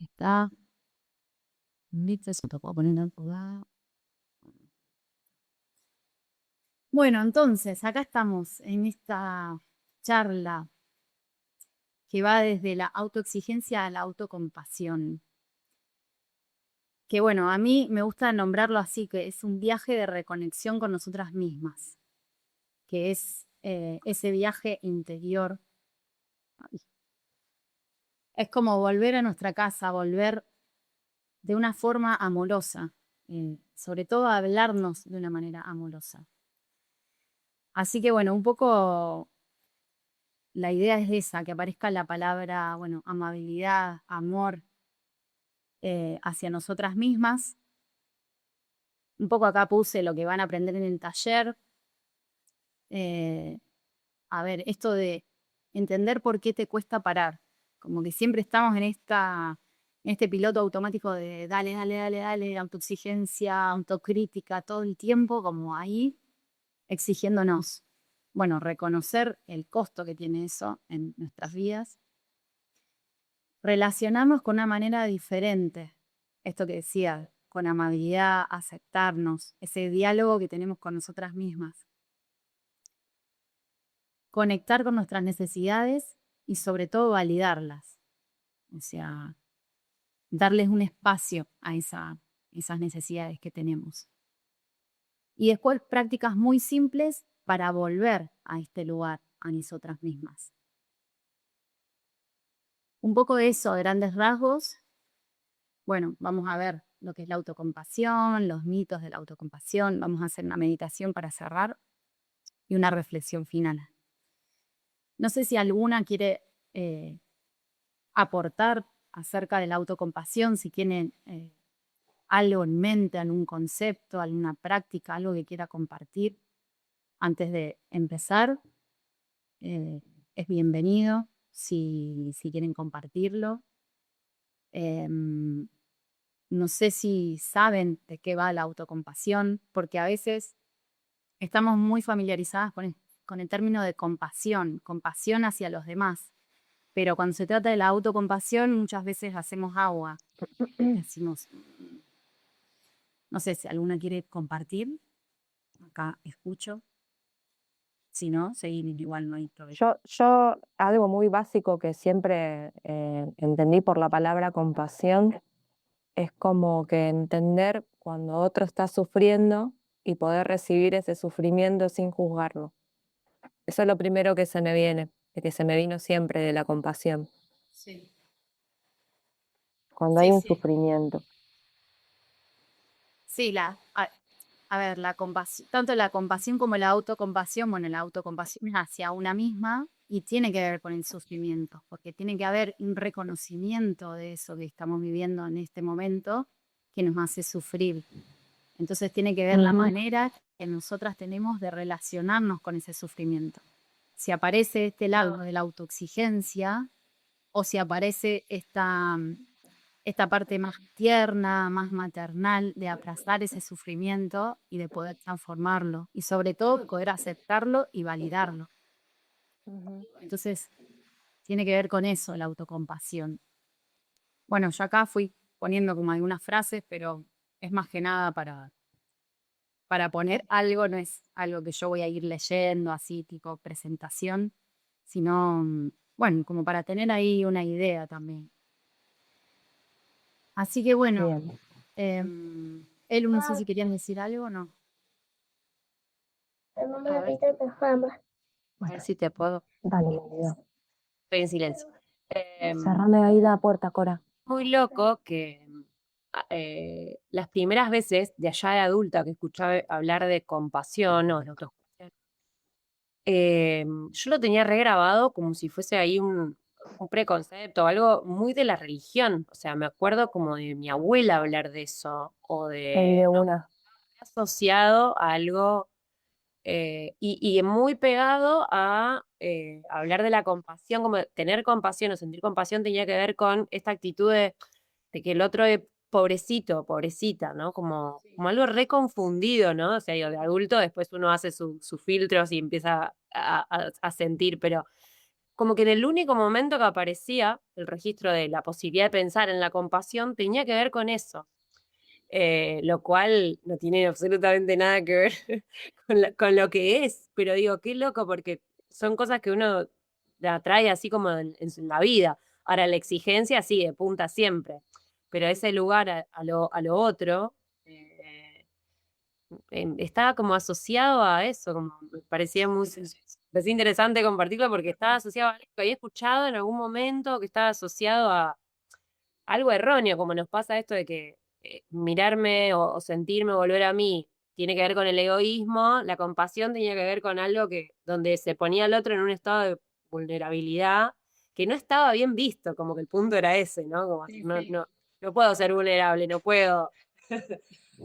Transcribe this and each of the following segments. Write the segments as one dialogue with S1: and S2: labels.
S1: Está. Listo, eso te puedo poner en otro lado. Bueno, entonces, acá estamos en esta charla que va desde la autoexigencia a la autocompasión. Que bueno, a mí me gusta nombrarlo así, que es un viaje de reconexión con nosotras mismas, que es ese viaje interior. Es como volver a nuestra casa, volver de una forma amorosa, sobre todo a hablarnos de una manera amorosa. Así que bueno, un poco la idea es esa, que aparezca la palabra, bueno, amabilidad, amor hacia nosotras mismas. Un poco acá puse lo que van a aprender en el taller. A ver, esto de entender por qué te cuesta parar. Como que siempre estamos en este piloto automático de dale, dale, dale, dale, autoexigencia, autocrítica, todo el tiempo como ahí exigiéndonos. Bueno, reconocer el costo que tiene eso en nuestras vidas. Relacionarnos con una manera diferente. Esto que decía, con amabilidad, aceptarnos, ese diálogo que tenemos con nosotras mismas. Conectar con nuestras necesidades y sobre todo validarlas. O sea, darles un espacio a esas necesidades que tenemos. Y después prácticas muy simples para volver a este lugar, a nosotras mismas. Un poco de eso, a grandes rasgos. Bueno, vamos a ver lo que es la autocompasión, los mitos de la autocompasión. Vamos a hacer una meditación para cerrar y una reflexión final. No sé si alguna quiere aportar acerca de la autocompasión, si tienen algo en mente, algún concepto, alguna práctica, algo que quiera compartir. Antes de empezar, es bienvenido si quieren compartirlo. No sé si saben de qué va la autocompasión, porque a veces estamos muy familiarizadas con el término de compasión, compasión hacia los demás. Pero cuando se trata de la autocompasión, muchas veces hacemos agua. Decimos, no sé si alguna quiere compartir. Acá escucho. Si no, seguir igual no hay problema.
S2: Yo algo muy básico que siempre entendí por la palabra compasión es como que entender cuando otro está sufriendo y poder recibir ese sufrimiento sin juzgarlo. Eso es lo primero que se me viene, que se me vino siempre de la compasión,
S1: Sí,
S2: cuando hay
S1: sí,
S2: un
S1: sí.
S2: sufrimiento.
S1: Sí, a ver, la compasión, tanto la compasión como la autocompasión, bueno, la autocompasión es hacia una misma y tiene que ver con el sufrimiento, porque tiene que haber un reconocimiento de eso que estamos viviendo en este momento que nos hace sufrir. Entonces tiene que ver la
S2: Ujú.
S1: manera que nosotras tenemos de relacionarnos con ese sufrimiento. Si aparece este lado de la autoexigencia o si aparece esta parte más tierna, más maternal, de abrazar ese sufrimiento y de poder transformarlo. Y sobre todo poder aceptarlo y validarlo.
S2: Ujú.
S1: Entonces, tiene que ver con eso, la autocompasión. Bueno, yo acá fui poniendo como algunas frases, pero es más que nada para poner algo, no es algo que yo voy a ir leyendo así, tipo presentación, sino, bueno, como para tener ahí una idea también. Así que bueno,
S2: Bien.
S1: Elu, no sé si querías decir algo o no.
S2: A ver, a ver si te puedo. Dale, mi vida.
S3: Estoy en silencio.
S2: Cerrame ahí la puerta, Cora.
S3: Muy loco que las primeras veces de allá de adulta que escuchaba hablar de compasión o de autocompasión, yo lo tenía regrabado como si fuese ahí un preconcepto, algo muy de la religión. O sea, me acuerdo como de mi abuela hablar de eso o
S2: Ahí de
S3: de, no,
S2: una.
S3: asociado a algo y muy pegado a hablar de la compasión, como tener compasión o sentir compasión tenía que ver con esta actitud de que el otro es pobrecito, pobrecita, ¿no? Como algo reconfundido, ¿no? O sea, digo, de adulto después uno hace sus filtros y empieza a sentir, pero como que en el único momento que aparecía el registro de la posibilidad de pensar en la compasión tenía que ver con eso. Lo cual no tiene absolutamente nada que ver con lo que es, pero digo, qué loco, porque son cosas que uno la trae así como en la vida. Ahora, la exigencia sí, de punta siempre, pero ese lugar a lo otro estaba como asociado a eso, como me parecía muy parecía interesante compartirlo porque estaba asociado a algo que había escuchado en algún momento, que estaba asociado a algo erróneo, como nos pasa esto de que mirarme o sentirme, volver a mí, tiene que ver con el egoísmo, la compasión tenía que ver con algo que, donde se ponía al otro en un estado de vulnerabilidad que no estaba bien visto, como que el punto era ese, ¿no? Como
S1: Sí,
S3: no,
S1: sí.
S3: no, no puedo ser vulnerable, no puedo.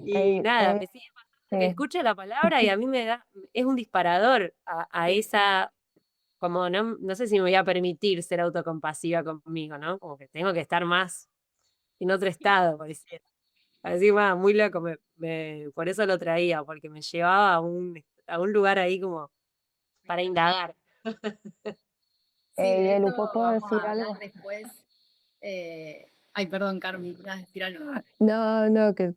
S3: Y
S2: Eh,
S3: nada,
S2: eh,
S3: me sigue pasando que
S2: sí.
S3: escucho la palabra y a mí me da, es un disparador a esa, como no sé si me voy a permitir ser autocompasiva conmigo, ¿no? Como que tengo que estar más en otro estado, pareciera. Así, muy loco, por eso lo traía, porque me llevaba a un lugar ahí como para indagar.
S1: Sí, de
S2: Y
S1: esto
S2: Lu, ¿puedo
S1: vamos
S2: decir
S1: a hablar
S2: algo?
S1: después. Ay, perdón, Carmen, ¿quieres decir algo?
S2: No, no, que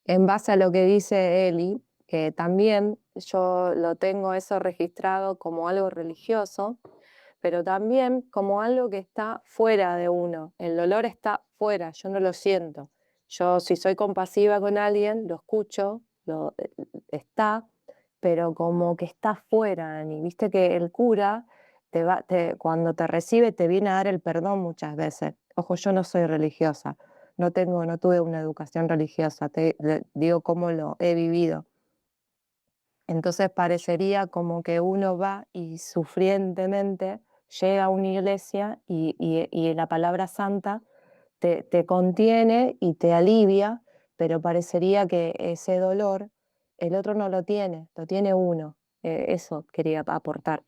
S2: en base a lo que dice Eli, que también yo lo tengo eso registrado como algo religioso, pero también como algo que está fuera de uno. El dolor está fuera, yo no lo siento. Yo si soy compasiva con alguien, lo escucho, está, pero como que está fuera. Y viste que el cura cuando te recibe te viene a dar el perdón muchas veces. Ojo, yo no soy religiosa, no tuve una educación religiosa, digo cómo lo he vivido. Entonces parecería como que uno va y sufrientemente llega a una iglesia y la palabra santa te contiene y te alivia, pero parecería que ese dolor el otro no lo tiene uno. Eso quería aportar.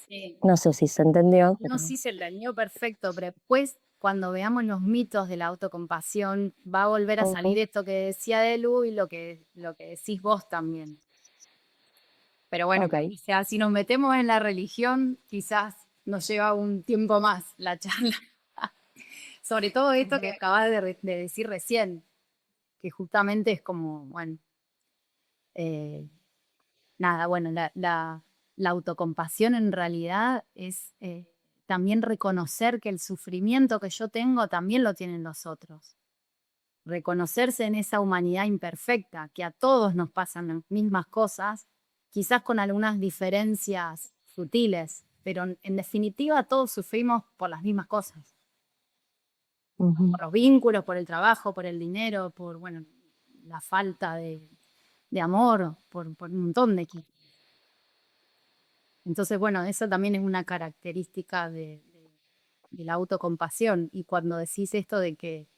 S1: Sí.
S2: No sé si se entendió,
S1: No,
S2: pero...
S1: sí se entendió perfecto, pero después, cuando veamos los mitos de la autocompasión, va a volver a salir
S2: Ujú.
S1: esto que decía Delu y lo que decís vos también. Pero bueno,
S2: Ok,
S1: o sea, si nos metemos en la religión, quizás nos lleva un tiempo más la charla. Sobre todo esto que acabas de decir recién, que justamente es como, bueno, eh, nada, bueno, la autocompasión en realidad es también reconocer que el sufrimiento que yo tengo también lo tienen los otros. Reconocerse en esa humanidad imperfecta, que a todos nos pasan las mismas cosas, quizás con algunas diferencias sutiles, pero en definitiva todos sufrimos por las mismas cosas,
S2: ujú,
S1: por los vínculos, por el trabajo, por el dinero, por, bueno, la falta de amor, por un montón de cosas. Entonces, bueno, eso también es una característica de la autocompasión. Y cuando decís esto de que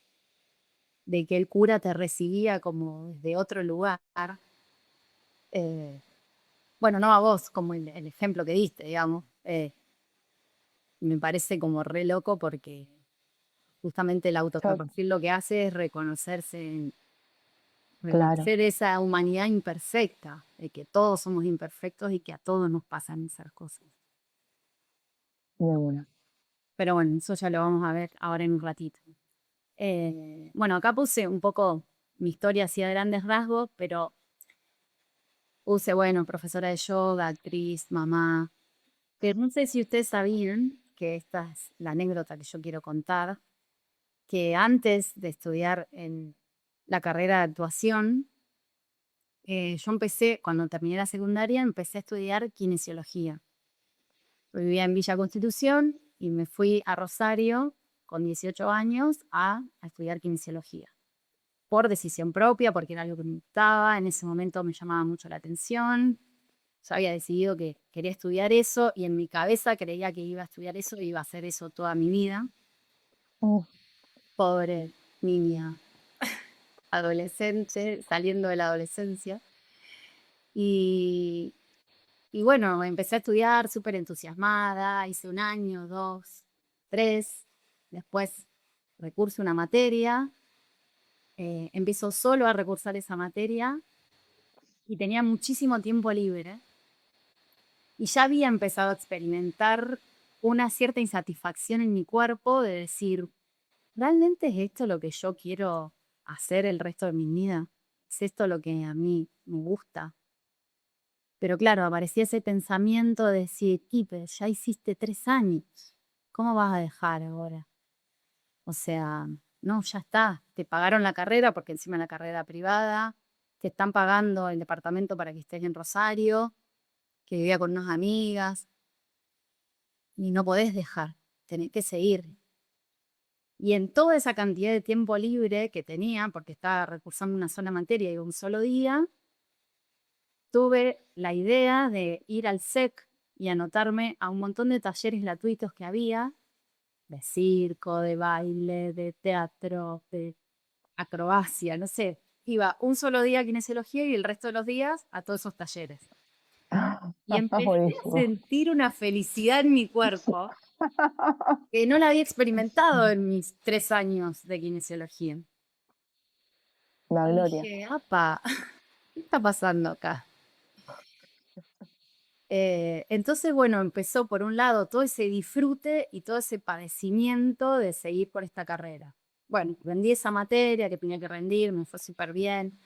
S1: el cura te recibía como desde otro lugar, eh, bueno, no a vos, como el ejemplo que diste, digamos, me parece como re loco porque justamente el
S2: yo-
S1: autocompasión lo que hace es
S2: claro,
S1: reconocer esa humanidad imperfecta, de que todos somos imperfectos y que a todos nos pasan esas cosas.
S2: de una.
S1: Pero bueno, eso ya lo vamos a ver ahora en un ratito. Bueno, acá puse un poco mi historia así a grandes rasgos, pero puse, bueno, profesora de yoga, actriz, mamá. Pero no sé si ustedes sabían, que esta es la anécdota que yo quiero contar, que antes de estudiar en la carrera de actuación, yo empecé, cuando terminé la secundaria, empecé a estudiar kinesiología. Yo vivía en Villa Constitución y me fui a Rosario con 18 años a estudiar kinesiología. Por decisión propia, porque era algo que me gustaba, en ese momento me llamaba mucho la atención. Yo había decidido que quería estudiar eso y en mi cabeza creía que iba a estudiar eso y iba a hacer eso toda mi vida.
S2: Mm,
S1: Pobre niña, adolescente, saliendo de la adolescencia. Y, y bueno, empecé a estudiar súper entusiasmada, hice un año, dos, tres, después recurso una materia, empiezo solo a recursar esa materia y tenía muchísimo tiempo libre. Y ya había empezado a experimentar una cierta insatisfacción en mi cuerpo de decir, ¿realmente es esto lo que yo quiero hacer el resto de mi vida? ¿Es esto lo que a mí me gusta? Pero claro, aparecía ese pensamiento de decir, Kipe, ya hiciste 3 años, ¿cómo vas a dejar ahora? O sea, no, ya está, te pagaron la carrera, porque encima la carrera privada, te están pagando el departamento para que estés en Rosario, que vivía con unas amigas, y no podés dejar, tenés que seguir. Y en toda esa cantidad de tiempo libre que tenía, porque estaba recursando una sola materia y un solo día, tuve la idea de ir al SEC y anotarme a un montón de talleres gratuitos que había, de circo, de baile, de teatro, de acrobacia, no sé. Iba un solo día a kinesiología y el resto de los días a todos esos talleres. Y empecé a
S2: Buenísimo.
S1: sentir una felicidad en mi cuerpo que no la había experimentado en mis 3 años de kinesiología.
S2: La
S1: Y
S2: gloria.
S1: dije, apa, ¿qué está pasando acá? Entonces, bueno, empezó por un lado todo ese disfrute y todo ese padecimiento de seguir por esta carrera. Bueno, rendí esa materia que tenía que rendir, me fue súper bien.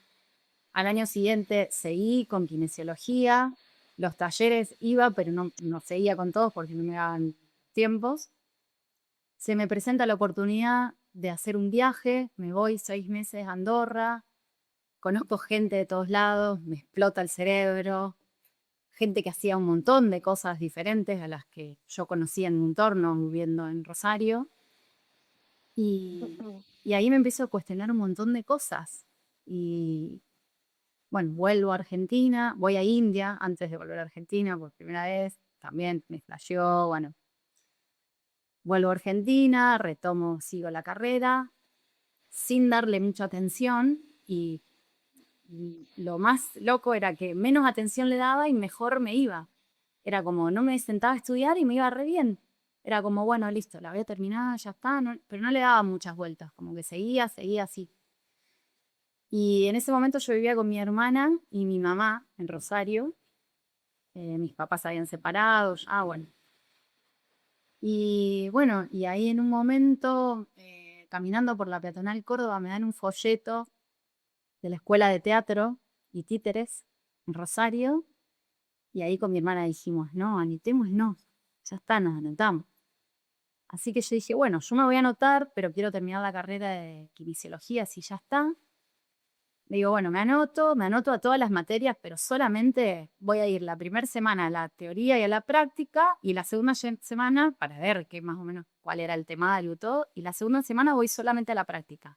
S1: Al año siguiente seguí con kinesiología, los talleres iba, pero no seguía con todos porque no me daban tiempos. Se me presenta la oportunidad de hacer un viaje, me voy 6 meses a Andorra, conozco gente de todos lados, me explota el cerebro, gente que hacía un montón de cosas diferentes a las que yo conocía en mi entorno viviendo en Rosario. Y ahí me empiezo a cuestionar un montón de cosas. Y bueno, vuelvo a Argentina, voy a India antes de volver a Argentina por primera vez, también me flasheó, bueno, vuelvo a Argentina, retomo, sigo la carrera, sin darle mucha atención y lo más loco era que menos atención le daba y mejor me iba. Era como, no me sentaba a estudiar y me iba re bien. Era como, bueno, listo, la voy a terminar, ya está, pero no le daba muchas vueltas, como que seguía así. Y en ese momento yo vivía con mi hermana y mi mamá en Rosario. Mis papás se habían separado, ya, bueno. Y bueno, y ahí en un momento, caminando por la peatonal Córdoba, me dan un folleto de la Escuela de Teatro y Títeres en Rosario. Y ahí con mi hermana dijimos, no, anotémonos, ya está, nos anotamos. Así que yo dije, bueno, yo me voy a anotar, pero quiero terminar la carrera de kinesiología, si ya está. Le digo, bueno, me anoto a todas las materias, pero solamente voy a ir la primera semana a la teoría y a la práctica, y la segunda semana, para ver qué más o menos cuál era el temario y todo, y la segunda semana voy solamente a la práctica.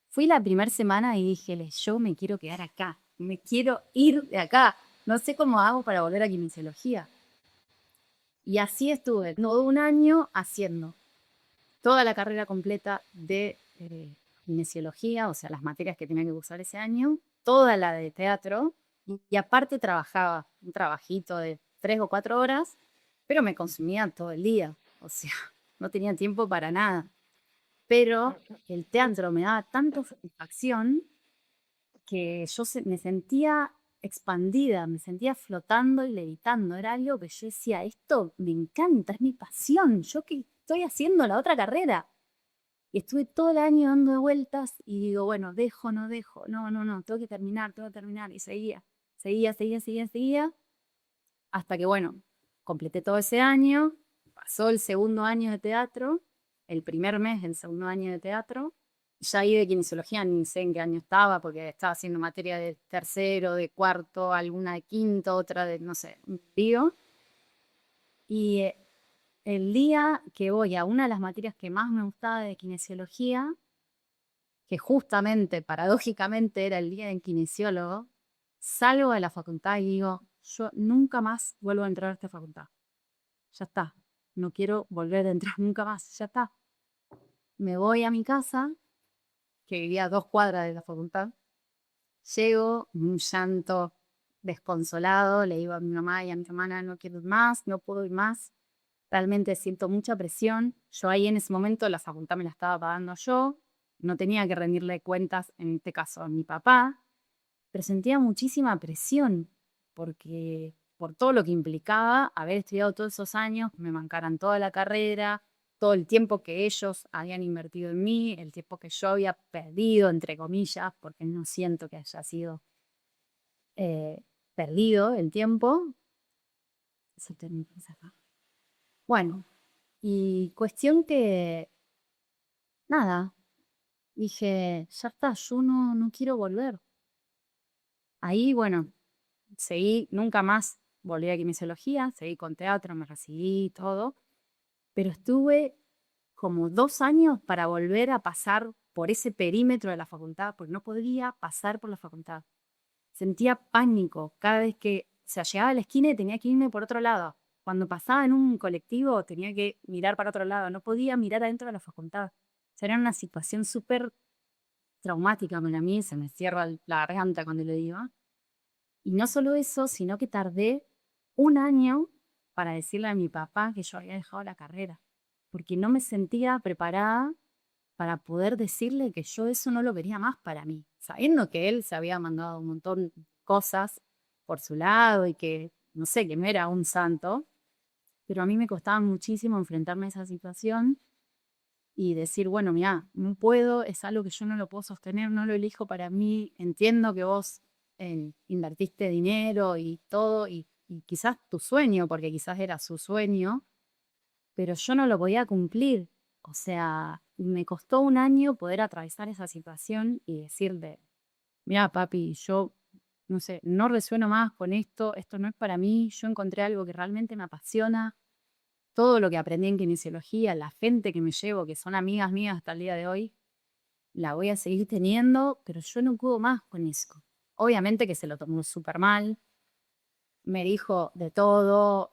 S1: Fui la primera semana y dije, yo me quiero quedar acá, me quiero ir de acá, no sé cómo hago para volver a kinesiología. Y así estuve todo un año haciendo toda la carrera completa de kinesiología, o sea, las materias que tenía que cursar ese año, toda la de teatro, y aparte trabajaba un trabajito de 3 o 4 horas, pero me consumía todo el día, o sea, no tenía tiempo para nada. Pero el teatro me daba tanta satisfacción que yo me sentía expandida, me sentía flotando y levitando. Era algo que yo decía, esto me encanta, es mi pasión, yo que estoy haciendo la otra carrera. Y estuve todo el año dando vueltas y digo, bueno, dejo, no dejo, no, tengo que terminar. Y seguía, hasta que, bueno, completé todo ese año, pasó el segundo año de teatro, el primer mes del segundo año de teatro, ya ahí de kinesiología ni sé en qué año estaba, porque estaba haciendo materia de tercero, de cuarto, alguna de quinto, otra de, no sé, un lío. Y el día que voy a una de las materias que más me gustaba de kinesiología, que justamente, paradójicamente, era el día del kinesiólogo, salgo de la facultad y digo, yo nunca más vuelvo a entrar a esta facultad. Ya está, no quiero volver a entrar nunca más, ya está. Me voy a mi casa, que vivía a 2 cuadras de la facultad. Llego, un llanto desconsolado, le digo a mi mamá y a mi hermana, no quiero ir más, no puedo ir más. Realmente siento mucha presión. Yo ahí en ese momento la facultad me la estaba pagando yo, no tenía que rendirle cuentas, en este caso a mi papá, pero sentía muchísima presión porque por todo lo que implicaba haber estudiado todos esos años, que me mancaran toda la carrera, todo el tiempo que ellos habían invertido en mí, el tiempo que yo había perdido, entre comillas, porque no siento que haya sido perdido el tiempo. Eso termina acá. Bueno, y cuestión que, nada, dije, ya está, yo no quiero volver. Ahí, bueno, seguí, nunca más volví a kinesiología, seguí con teatro, me recibí, todo, pero estuve como 2 años para volver a pasar por ese perímetro de la facultad, porque no podía pasar por la facultad. Sentía pánico cada vez que, o sea, llegaba a la esquina y tenía que irme por otro lado. Cuando pasaba en un colectivo tenía que mirar para otro lado, no podía mirar adentro de la facultad. O sea, era una situación súper traumática para mí, se me cierra la garganta cuando lo digo. Y no solo eso, sino que tardé 1 año para decirle a mi papá que yo había dejado la carrera, porque no me sentía preparada para poder decirle que yo eso no lo quería más para mí, sabiendo que él se había mandado un montón de cosas por su lado y que, no sé, que no era un santo, pero a mí me costaba muchísimo enfrentarme a esa situación y decir, bueno, mira, no puedo, es algo que yo no lo puedo sostener, no lo elijo para mí, entiendo que vos invertiste dinero y todo, y quizás tu sueño, porque quizás era su sueño, pero yo no lo podía cumplir. O sea, me costó 1 año poder atravesar esa situación y decirle, mira, papi, yo, no sé, no resueno más con esto no es para mí, yo encontré algo que realmente me apasiona, todo lo que aprendí en kinesiología, la gente que me llevo, que son amigas mías hasta el día de hoy, la voy a seguir teniendo, pero yo no puedo más con eso. Obviamente que se lo tomó súper mal, me dijo de todo,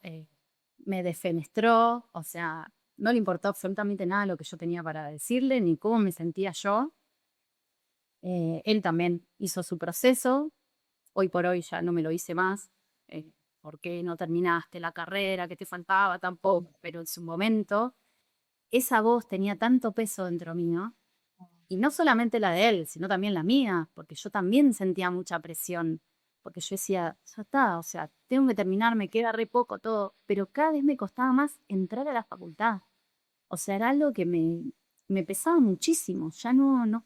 S1: me defenestró, o sea, no le importó absolutamente nada lo que yo tenía para decirle, ni cómo me sentía yo. Él también hizo su proceso, hoy por hoy ya no me lo hice más. ¿Por qué no terminaste la carrera? ¿Qué te faltaba? Tampoco, pero en su momento esa voz tenía tanto peso dentro mío, y no solamente la de él, sino también la mía, porque yo también sentía mucha presión, porque yo decía, ya está, o sea, tengo que terminar, me queda re poco todo, pero cada vez me costaba más entrar a la facultad. O sea, era algo que me pesaba muchísimo, ya no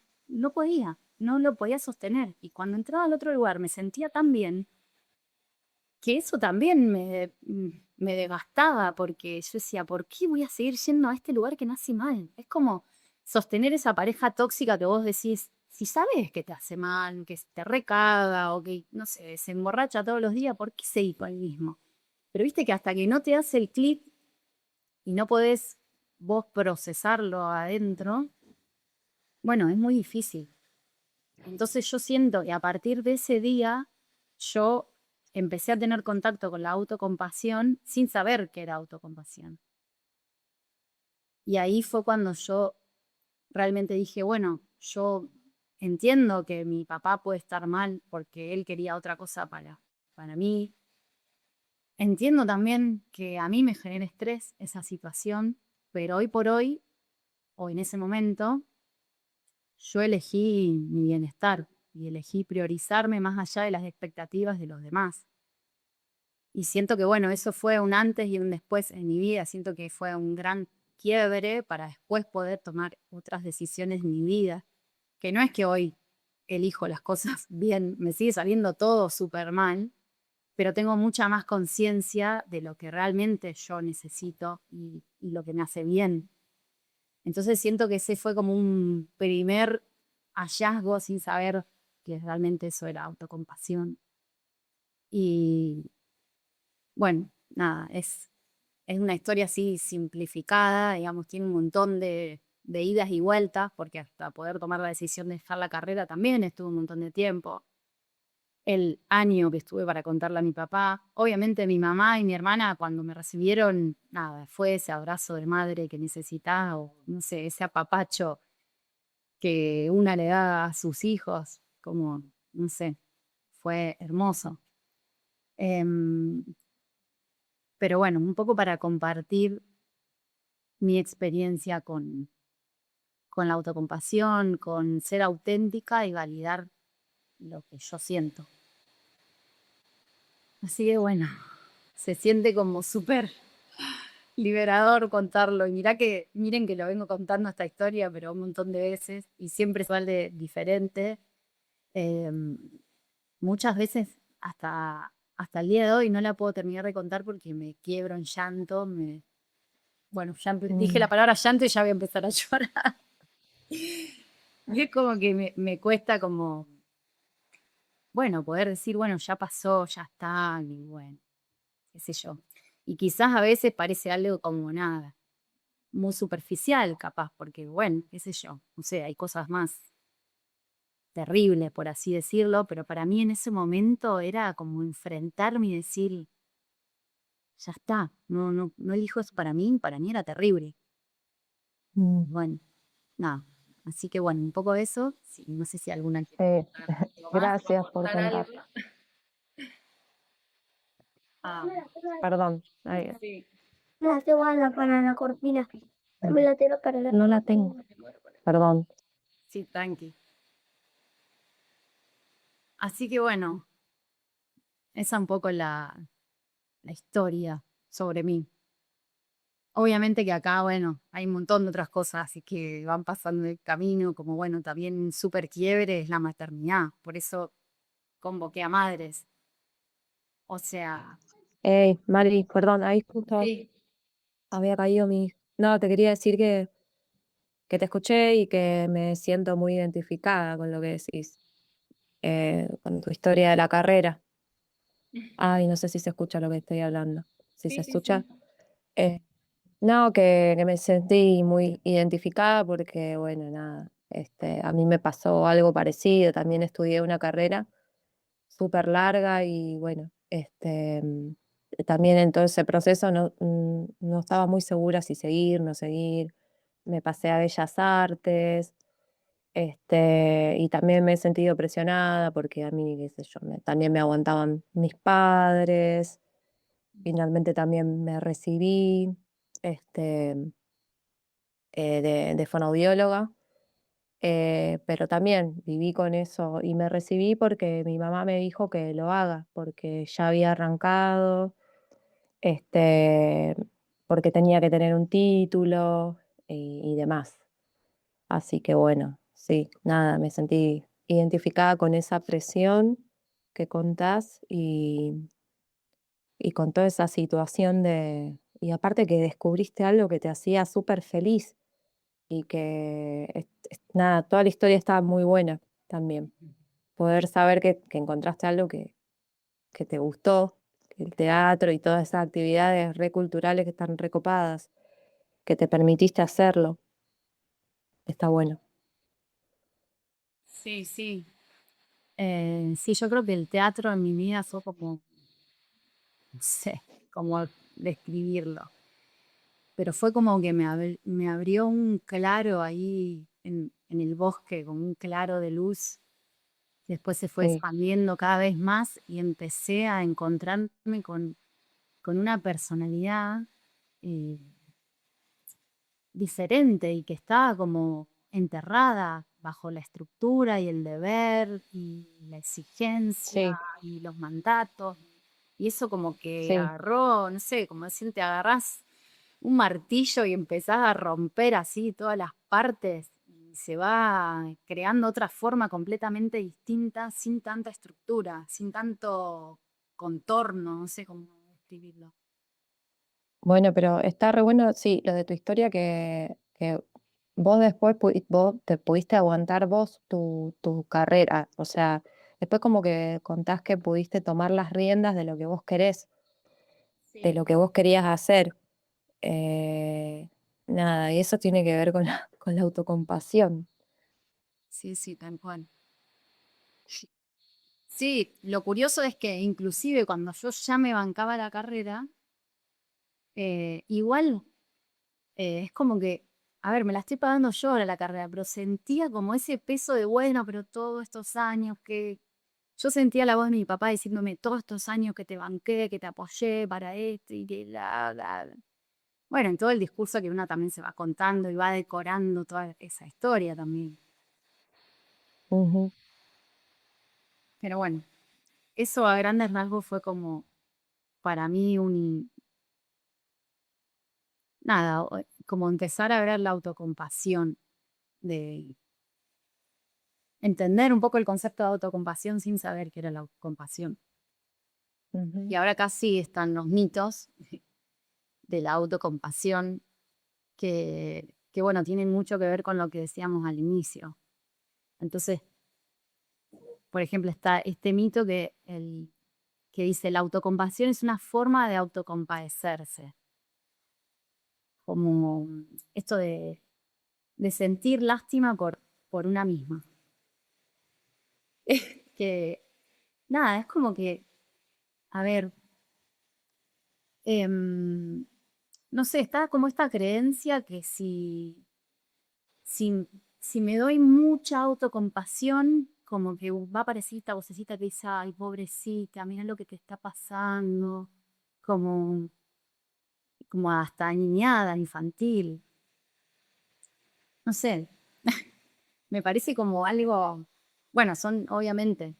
S1: podía, no lo podía sostener. Y cuando entraba al otro lugar me sentía tan bien que eso también me desgastaba, porque yo decía, ¿por qué voy a seguir yendo a este lugar que me hace mal? Es como sostener esa pareja tóxica que vos decís, si sabes que te hace mal, que te recaga o que, no sé, se emborracha todos los días, ¿por qué seguir con el mismo? Pero viste que hasta que no te hace el clic y no podés vos procesarlo adentro, bueno, es muy difícil. Entonces yo siento que a partir de ese día yo empecé a tener contacto con la autocompasión sin saber qué era autocompasión. Y ahí fue cuando yo realmente dije, bueno, yo entiendo que mi papá puede estar mal porque él quería otra cosa para mí. Entiendo también que a mí me genera estrés esa situación, pero hoy por hoy, o en ese momento, yo elegí mi bienestar y elegí priorizarme más allá de las expectativas de los demás. Y siento que, bueno, eso fue un antes y un después en mi vida. Siento que fue un gran quiebre para después poder tomar otras decisiones en mi vida. Que no es que hoy elijo las cosas bien, me sigue saliendo todo súper mal, pero tengo mucha más conciencia de lo que realmente yo necesito y lo que me hace bien. Entonces siento que ese fue como un primer hallazgo sin saber que realmente eso era autocompasión. Y bueno, nada, es una historia así simplificada, digamos, tiene un montón de idas y vueltas, porque hasta poder tomar la decisión de dejar la carrera también estuvo un montón de tiempo. El año que estuve para contarle a mi papá. Obviamente mi mamá y mi hermana cuando me recibieron, nada, fue ese abrazo de madre que necesitaba, o no sé, ese apapacho que una le da a sus hijos, como, no sé, fue hermoso. Em, pero bueno, un poco para compartir mi experiencia con la autocompasión, con ser auténtica y validar lo que yo siento. Así que bueno, se siente como súper liberador contarlo. Y miren que lo vengo contando esta historia, pero un montón de veces, y siempre es igual de diferente. Em, Muchas veces hasta el día de hoy no la puedo terminar de contar porque me quiebro en llanto. Bueno, ya dije la palabra llanto y ya voy a empezar a llorar. Y es como que me cuesta como, bueno, poder decir, bueno, ya pasó, ya está, y bueno, qué sé yo. Y quizás a veces parece algo como nada, muy superficial capaz, porque bueno, qué sé yo, no sé, hay cosas más terribles, por así decirlo, pero para mí en ese momento era como enfrentarme y decir, ya está, no elijo eso para mí era terrible.
S2: Mm,
S1: Bueno, nada, así que bueno, un poco de eso, sí, no sé si alguna quiere
S2: sí,
S1: contar algo más o
S2: gracias por
S1: aportar algo.
S2: contar.
S1: Ah,
S2: Perdón. Ay,
S1: sí.
S4: La tengo para la cortina. Me la tengo para la...
S2: no la tengo. Perdón.
S1: Sí, tranqui. Así que bueno, esa un poco la historia sobre mí. Obviamente que acá, bueno, hay un montón de otras cosas así que van pasando el camino, como bueno, también súper quiebre es la maternidad. Por eso convoqué a madres. O sea,
S2: Hey, Mari, perdón, ahí justo
S1: sí,
S2: había caído mi... No, te quería decir que te escuché y que me siento muy identificada con lo que decís, con tu historia de la carrera. Ay, no sé si se escucha lo que estoy hablando. Si se
S1: sí, sí,
S2: escucha.
S1: sí.
S2: Eh, no, que me sentí muy identificada porque, bueno, nada, a mí me pasó algo parecido. También estudié una carrera súper larga y, bueno, también en todo ese proceso no estaba muy segura si seguir, no seguir. Me pasé a Bellas Artes, y también me he sentido presionada porque a mí, qué sé yo, también me aguantaban mis padres. Finalmente también me recibí este, de fonoaudióloga, pero también viví con eso y me recibí porque mi mamá me dijo que lo haga, porque ya había arrancado, este, porque tenía que tener un título y demás. Así que bueno, sí, nada, me sentí identificada con esa presión que contás y con toda esa situación y aparte que descubriste algo que te hacía súper feliz y que, nada, toda la historia estaba muy buena también. Poder saber que encontraste algo que te gustó, que el teatro y todas esas actividades reculturales que están recopadas, que te permitiste hacerlo, está bueno.
S1: Sí, sí. Sí, yo creo que el teatro en mi vida fue como, no sé cómo describirlo, pero fue como que me abrió un claro ahí en el bosque, como un claro de luz. Después se fue
S2: Sí,
S1: expandiendo cada vez más y empecé a encontrarme con una personalidad eh, diferente y que estaba como enterrada bajo la estructura y el deber y la exigencia
S2: sí,
S1: y los mandatos. Y eso como que
S2: sí.
S1: agarró, no sé, como decir, te agarrás un martillo y empezás a romper así todas las partes y se va creando otra forma completamente distinta, sin tanta estructura, sin tanto contorno, no sé cómo describirlo.
S2: Bueno, pero está re bueno, sí, lo de tu historia que vos después vos te pudiste aguantar vos tu carrera. O sea, después como que contás que pudiste tomar las riendas de lo que vos querés, de
S1: Sí,
S2: lo que vos querías hacer. Eh, nada, y eso tiene que ver con con la autocompasión.
S1: sí, sí, tal cual. Sí, lo curioso es que inclusive cuando yo ya me bancaba la carrera, igual es como que, a ver, me la estoy pagando yo ahora la carrera, pero sentía como ese peso de, bueno, pero todos estos años que yo sentía la voz de mi papá diciéndome, todos estos años que te banqué, que te apoyé para esto y que la. Bueno, en todo el discurso que uno también se va contando y va decorando toda esa historia también.
S2: Ujú.
S1: Pero bueno, eso a grandes rasgos fue como para mí nada, como empezar a ver la autocompasión, de entender un poco el concepto de autocompasión sin saber qué era la autocompasión. Y ahora casi están los mitos de la autocompasión que bueno, tienen mucho que ver con lo que decíamos al inicio. Entonces, por ejemplo, está este mito que dice la autocompasión es una forma de autocompadecerse. Como esto de sentir lástima por una misma. Que nada, es como que, a ver, no sé, está como esta creencia que si me doy mucha autocompasión, como que va a aparecer esta vocecita que dice, ay, pobrecita, mira lo que te está pasando, como, como hasta niñada, infantil. No sé, me parece como algo, bueno, son obviamente,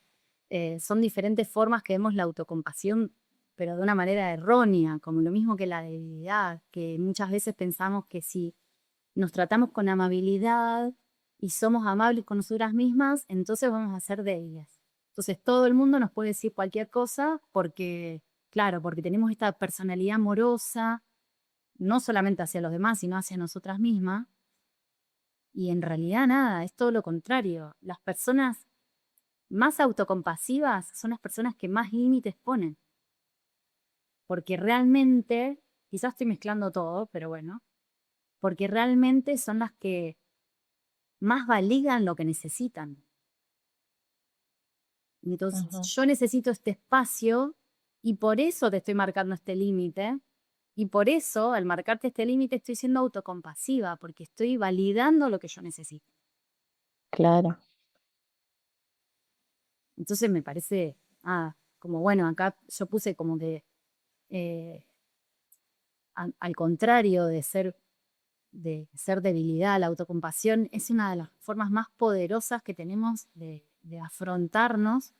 S1: son diferentes formas que vemos la autocompasión, pero de una manera errónea, como lo mismo que la debilidad, que muchas veces pensamos que si nos tratamos con amabilidad y somos amables con nosotras mismas, entonces vamos a ser débiles. Entonces todo el mundo nos puede decir cualquier cosa porque, claro, porque tenemos esta personalidad amorosa, no solamente hacia los demás, sino hacia nosotras mismas. Y en realidad nada, es todo lo contrario. Las personas más autocompasivas son las personas que más límites ponen. Porque realmente, quizás estoy mezclando todo, pero bueno, porque realmente son las que más validan lo que necesitan. Entonces,
S2: Ajá.
S1: yo necesito este espacio y por eso te estoy marcando este límite. Y por eso, al marcarte este límite, estoy siendo autocompasiva, porque estoy validando lo que yo necesito.
S2: Claro.
S1: Entonces me parece, como bueno, acá yo puse como que eh, al contrario de ser debilidad, la autocompasión es una de las formas más poderosas que tenemos de afrontarnos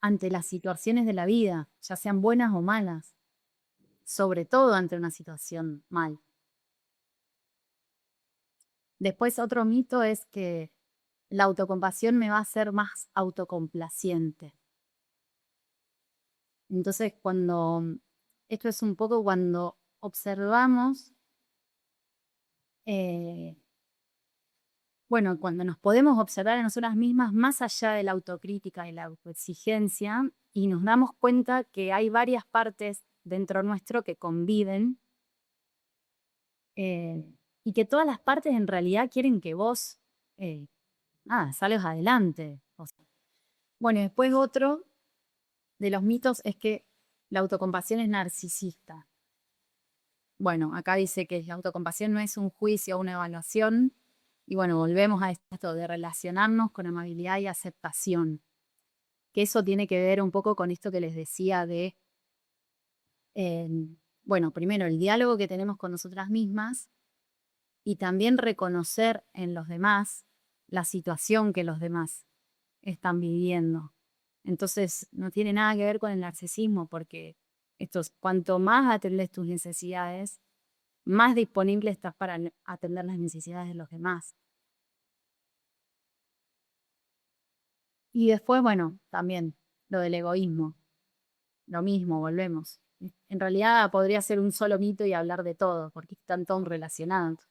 S1: ante las situaciones de la vida, ya sean buenas o malas, sobre todo ante una situación mal. Después otro mito es que la autocompasión me va a hacer más autocomplaciente. Entonces, esto es un poco cuando observamos, bueno, cuando nos podemos observar a nosotras mismas más allá de la autocrítica y la autoexigencia y nos damos cuenta que hay varias partes dentro nuestro que conviven y que todas las partes en realidad quieren que vos, salgas adelante. Bueno, y después otro de los mitos es que la autocompasión es narcisista. Bueno, acá dice que la autocompasión no es un juicio o una evaluación. Y bueno, volvemos a esto de relacionarnos con amabilidad y aceptación. Que eso tiene que ver un poco con esto que les decía de, bueno, primero el diálogo que tenemos con nosotras mismas y también reconocer en los demás la situación que los demás están viviendo. Entonces, no tiene nada que ver con el narcisismo, porque cuanto más atendes tus necesidades, más disponible estás para atender las necesidades de los demás. Y después, bueno, también lo del egoísmo. Lo mismo, volvemos. En realidad podría ser un solo mito y hablar de todo, porque están todos relacionados.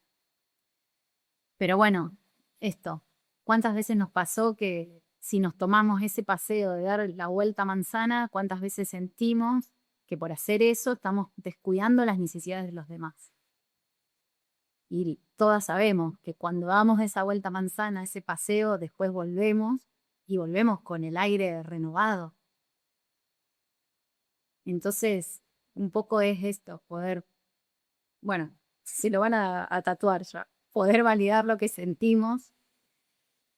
S1: Pero bueno, esto, ¿cuántas veces nos pasó que si nos tomamos ese paseo de dar la vuelta a manzana, cuántas veces sentimos que por hacer eso estamos descuidando las necesidades de los demás? Y todas sabemos que cuando damos esa vuelta a manzana, ese paseo, después volvemos y volvemos con el aire renovado. Entonces, un poco es esto, poder, bueno, si lo van a tatuar ya, poder validar lo que sentimos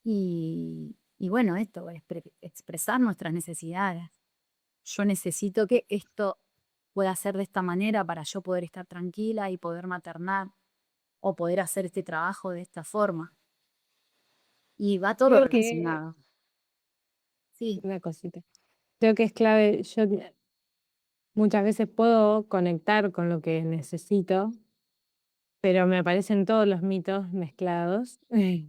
S1: y bueno, esto, expresar nuestras necesidades. Yo necesito que esto pueda ser de esta manera para yo poder estar tranquila y poder maternar o poder hacer este trabajo de esta forma. Y va todo
S2: Creo que
S1: relacionado. Sí,
S2: una cosita. Creo que es clave. Yo muchas veces puedo conectar con lo que necesito, pero me aparecen todos los mitos mezclados. Que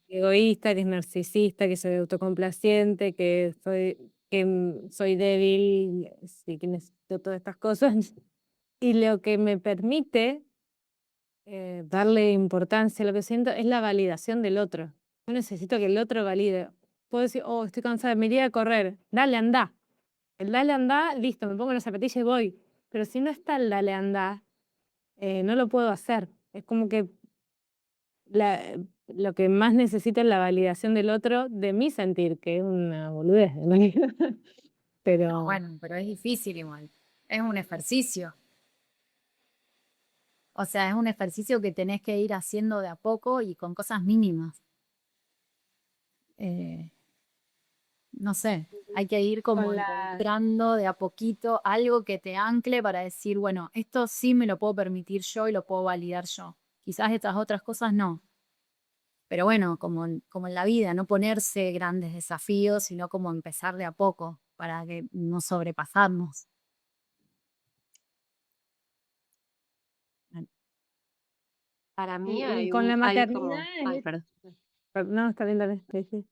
S2: egoísta, que es narcisista, que soy autocomplaciente, que soy débil, sí, que necesito todas estas cosas. Y lo que me permite darle importancia a lo que siento es la validación del otro. Yo necesito que el otro valide. Puedo decir, oh, estoy cansada, me iría a correr. Dale, anda. El dale, anda, listo, me pongo las zapatillas y voy. Pero si no está el dale, anda, no lo puedo hacer. Es como que lo que más necesito es la validación del otro de mi sentir, que es una boludez, en realidad.
S1: No,
S2: Pero
S1: bueno, pero es difícil igual. Es un ejercicio. O sea, es un ejercicio que tenés que ir haciendo de a poco y con cosas mínimas. Eh, no sé, hay que ir como
S2: con la,
S1: encontrando de a poquito algo que te ancle para decir, bueno, esto sí me lo puedo permitir yo y lo puedo validar yo. Quizás estas otras cosas no. Pero bueno, como en la vida, no ponerse grandes desafíos, sino como empezar de a poco para que no sobrepasarnos.
S3: Para mí
S2: y con la
S3: hay
S2: maternidad,
S3: como... Ay, perdón.
S2: no, está bien, dale, sí.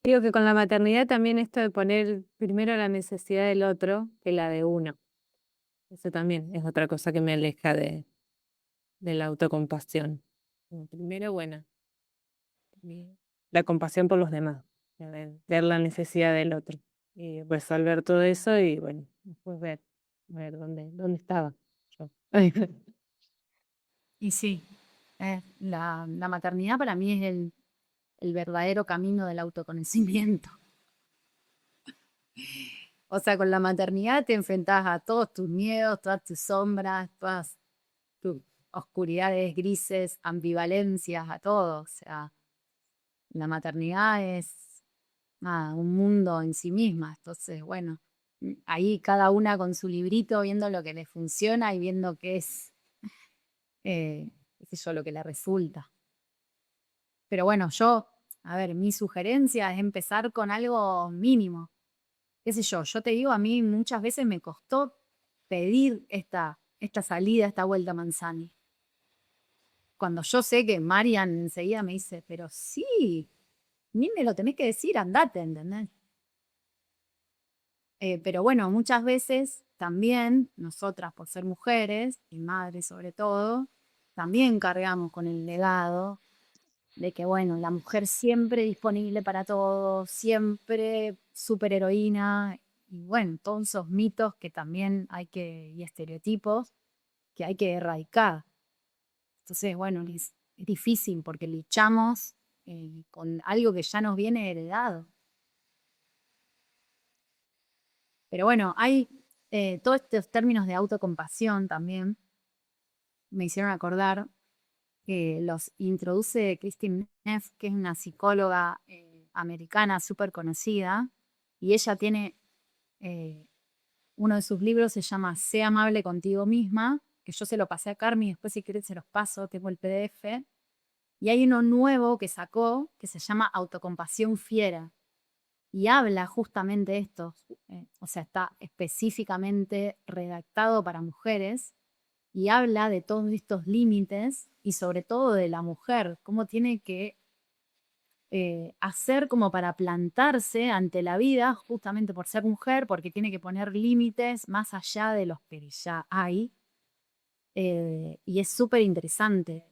S2: Digo que con la maternidad también esto de poner primero la necesidad del otro que la de uno. Eso también es otra cosa que me aleja de la autocompasión. Como primero, bueno, la compasión por los demás, ver la necesidad del otro y resolver todo eso y bueno, después ver dónde estaba yo.
S1: Y sí, la maternidad para mí es el verdadero camino del autoconocimiento. O sea, con la maternidad te enfrentás a todos tus miedos, todas tus sombras, todas tus oscuridades grises, ambivalencias, a todo. O sea, la maternidad es un mundo en sí misma. Entonces, bueno, ahí cada una con su librito, viendo lo que le funciona y viendo qué es, qué sé yo, lo que le resulta. Pero bueno, a ver, mi sugerencia es empezar con algo mínimo. Qué sé yo te digo, a mí muchas veces me costó pedir esta salida, esta vuelta a Manzani. Cuando yo sé que Marian enseguida me dice, pero sí, ni me lo tenés que decir, andate, ¿entendés? Pero bueno, muchas veces también nosotras, por ser mujeres y madres sobre todo, también cargamos con el legado de que, bueno, la mujer siempre disponible para todo, siempre superheroína, y bueno, todos esos mitos que también y estereotipos que hay que erradicar. Entonces, bueno, es difícil porque luchamos con algo que ya nos viene heredado. Pero bueno, hay todos estos términos de autocompasión también me hicieron acordar que los introduce Christine Neff, que es una psicóloga americana súper conocida, y ella tiene uno de sus libros, se llama Sé amable contigo misma, que yo se lo pasé a Carmi, después si quieren se los paso, tengo el PDF, y hay uno nuevo que sacó que se llama Autocompasión Fiera, y habla justamente de esto, o sea, está específicamente redactado para mujeres, y habla de todos estos límites y sobre todo de la mujer, cómo tiene que hacer como para plantarse ante la vida, justamente por ser mujer, porque tiene que poner límites más allá de los que ya hay. Y es súper interesante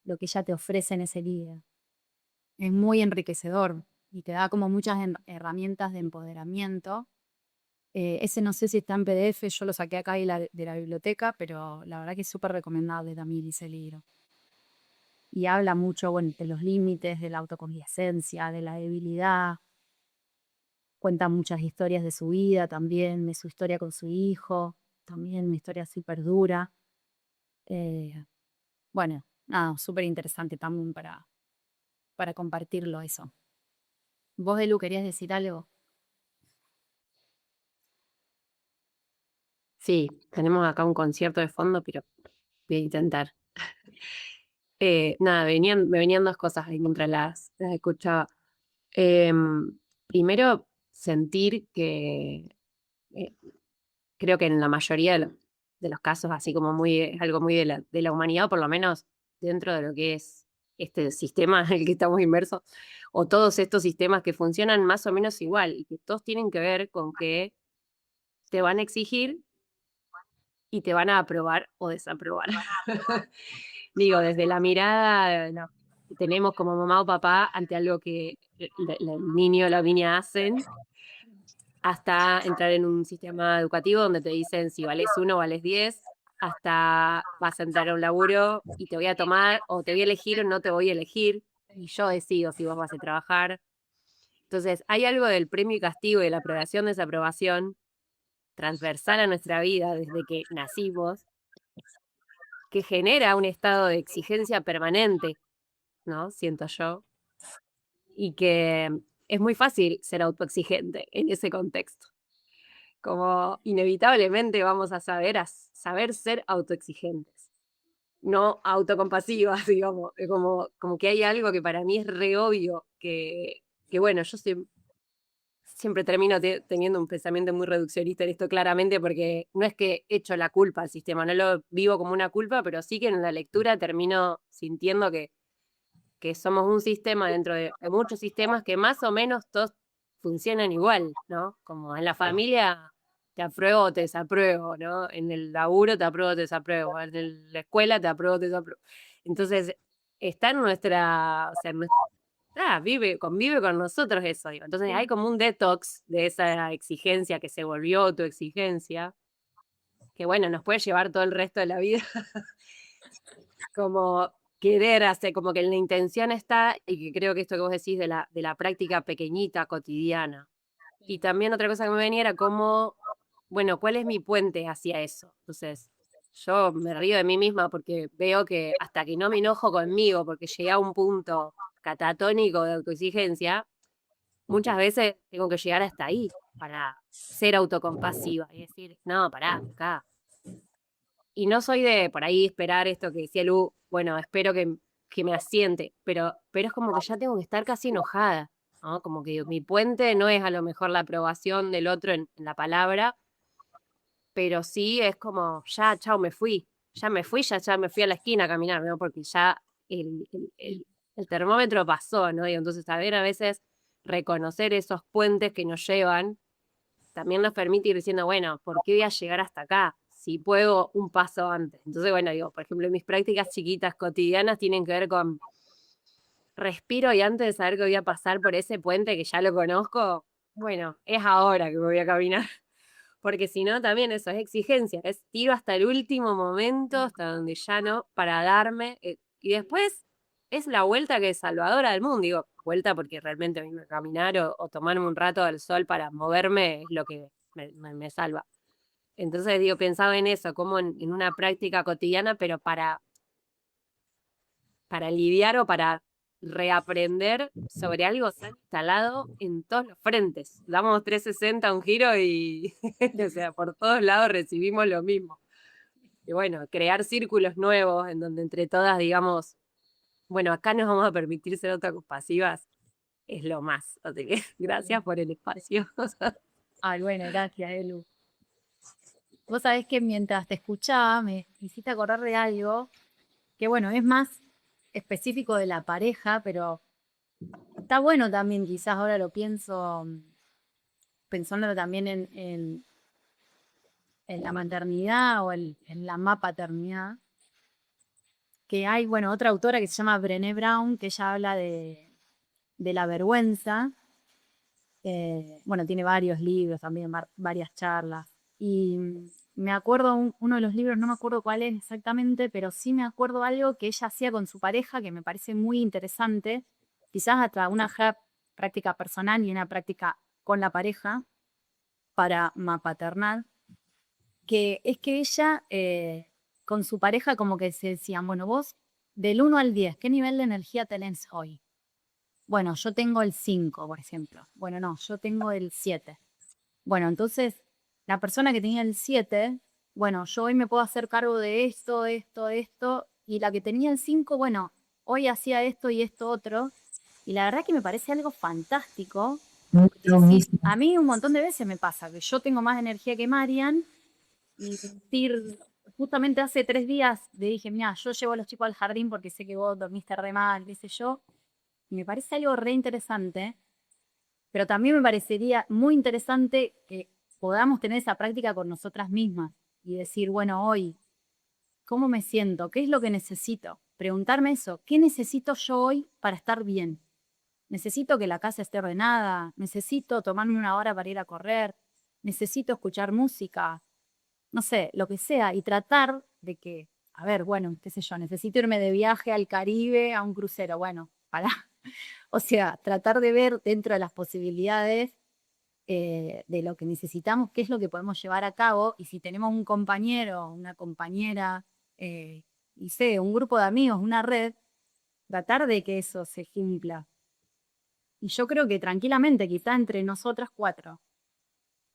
S1: lo que ella te ofrece en ese libro. Es muy enriquecedor y te da como muchas herramientas de empoderamiento. Ese no sé si está en PDF, yo lo saqué acá de la biblioteca, pero la verdad que es súper recomendable también ese libro. Y habla mucho, bueno, de los límites, de la autocomplacencia, de la debilidad. Cuenta muchas historias de su vida también, de su historia con su hijo, también una historia súper dura. Bueno, nada, súper interesante también para compartirlo eso. ¿Vos, Elu, querías decir algo?
S3: Sí, tenemos acá un concierto de fondo, pero voy a intentar. Nada, me venían dos cosas ahí mientras las escuchaba. Primero, sentir que creo que en la mayoría de los casos, así como es algo muy de la humanidad, por lo menos dentro de lo que es este sistema en el que estamos inmersos, o todos estos sistemas que funcionan más o menos igual, y que todos tienen que ver con que te van a exigir y te van a aprobar o desaprobar. Digo, desde la mirada no, que tenemos como mamá o papá ante algo que el niño o la niña hacen, hasta entrar en un sistema educativo donde te dicen si vales 1 vales 10, hasta vas a entrar a un laburo y te voy a tomar o te voy a elegir o no te voy a elegir, y yo decido si vos vas a trabajar. Entonces, hay algo del premio y castigo y de la aprobación, desaprobación transversal a nuestra vida desde que nacimos, que genera un estado de exigencia permanente, ¿no? Siento yo, y que es muy fácil ser autoexigente en ese contexto. Como inevitablemente vamos a saber ser autoexigentes, no autocompasivas, digamos. Como que hay algo que para mí es re obvio, que bueno, yo siempre termino teniendo un pensamiento muy reduccionista en esto claramente, porque no es que echo la culpa al sistema, no lo vivo como una culpa, pero sí que en la lectura termino sintiendo que somos un sistema dentro de muchos sistemas que más o menos todos funcionan igual, ¿no? Como en la familia te apruebo o te desapruebo, ¿no? En el laburo te apruebo o te desapruebo, la escuela te apruebo o te desapruebo. Entonces, está en nuestra, o sea, convive con nosotros eso, digo. Entonces hay como un detox de esa exigencia que se volvió autoexigencia, que bueno, nos puede llevar todo el resto de la vida como querer hacer, como que la intención está, y que creo que esto que vos decís de la práctica pequeñita, cotidiana. Y también otra cosa que me venía era como, bueno, ¿cuál es mi puente hacia eso? Entonces, yo me río de mí misma porque veo que hasta que no me enojo conmigo, porque llegué a un punto catatónico de autoexigencia, muchas veces tengo que llegar hasta ahí para ser autocompasiva y decir, no, pará, acá. Y no soy de por ahí esperar esto que decía Lu, bueno, espero que me asiente, pero es como que ya tengo que estar casi enojada, ¿no? Como que mi puente no es a lo mejor la aprobación del otro en la palabra, pero sí es como, ya, chao, me fui, ya me fui, ya me fui a la esquina a caminar, ¿no? Porque ya el termómetro pasó, ¿no? Y entonces saber a veces reconocer esos puentes que nos llevan también nos permite ir diciendo, bueno, ¿por qué voy a llegar hasta acá? Si puedo un paso antes. Entonces, bueno, digo, por ejemplo, mis prácticas chiquitas cotidianas tienen que ver con respiro y antes de saber que voy a pasar por ese puente que ya lo conozco, bueno, es ahora que me voy a caminar. Porque si no, también eso es exigencia, es tiro hasta el último momento, hasta donde ya no, para darme. Y después es la vuelta que es salvadora del mundo. Digo, vuelta porque realmente venir a caminar o tomarme un rato al sol para moverme es lo que me salva. Entonces, digo, pensaba en eso, como en una práctica cotidiana, pero para lidiar o para reaprender sobre algo tan instalado en todos los frentes. Damos 360 un giro y, o sea, por todos lados recibimos lo mismo. Y bueno, crear círculos nuevos en donde entre todas digamos, bueno, acá nos vamos a permitir ser autocompasivas, es lo más. Así que gracias por el espacio.
S1: Ay, bueno, gracias, Elu. Vos sabés que mientras te escuchaba me hiciste acordar de algo que, bueno, es más específico de la pareja, pero está bueno también, quizás ahora lo pienso, pensándolo también en la maternidad o en la paternidad, que hay, bueno, otra autora que se llama Brené Brown, que ella habla de la vergüenza. Bueno, tiene varios libros también, varias charlas. Y me acuerdo uno de los libros, no me acuerdo cuál es exactamente, pero sí me acuerdo algo que ella hacía con su pareja que me parece muy interesante, quizás hasta una práctica personal y una práctica con la pareja para paternal, que es que ella con su pareja como que se decían, bueno, vos del 1 al 10, ¿qué nivel de energía tenés hoy? Bueno, yo tengo el 5, por ejemplo. Bueno, no, yo tengo el 7. Bueno, entonces, la persona que tenía el 7, bueno, yo hoy me puedo hacer cargo de esto, esto, esto, y la que tenía el 5, bueno, hoy hacía esto y esto otro. Y la verdad que me parece algo fantástico, Sí, a mí un montón de veces me pasa que yo tengo más energía que Marian y decir, justamente hace 3 días le dije, mira, yo llevo a los chicos al jardín porque sé que vos dormiste re mal, qué sé yo, y me parece algo re interesante, pero también me parecería muy interesante que podamos tener esa práctica con nosotras mismas y decir, bueno, hoy, ¿cómo me siento? ¿Qué es lo que necesito? Preguntarme eso, ¿qué necesito yo hoy para estar bien? Necesito que la casa esté ordenada, necesito tomarme una hora para ir a correr, necesito escuchar música, no sé, lo que sea, y tratar de que, a ver, bueno, qué sé yo, necesito irme de viaje al Caribe a un crucero, bueno, para, o sea, tratar de ver dentro de las posibilidades de lo que necesitamos, qué es lo que podemos llevar a cabo, y si tenemos un compañero, una compañera, y sé, un grupo de amigos, una red, tratar de que eso se cumpla. Y yo creo que tranquilamente, quizá entre nosotras 4.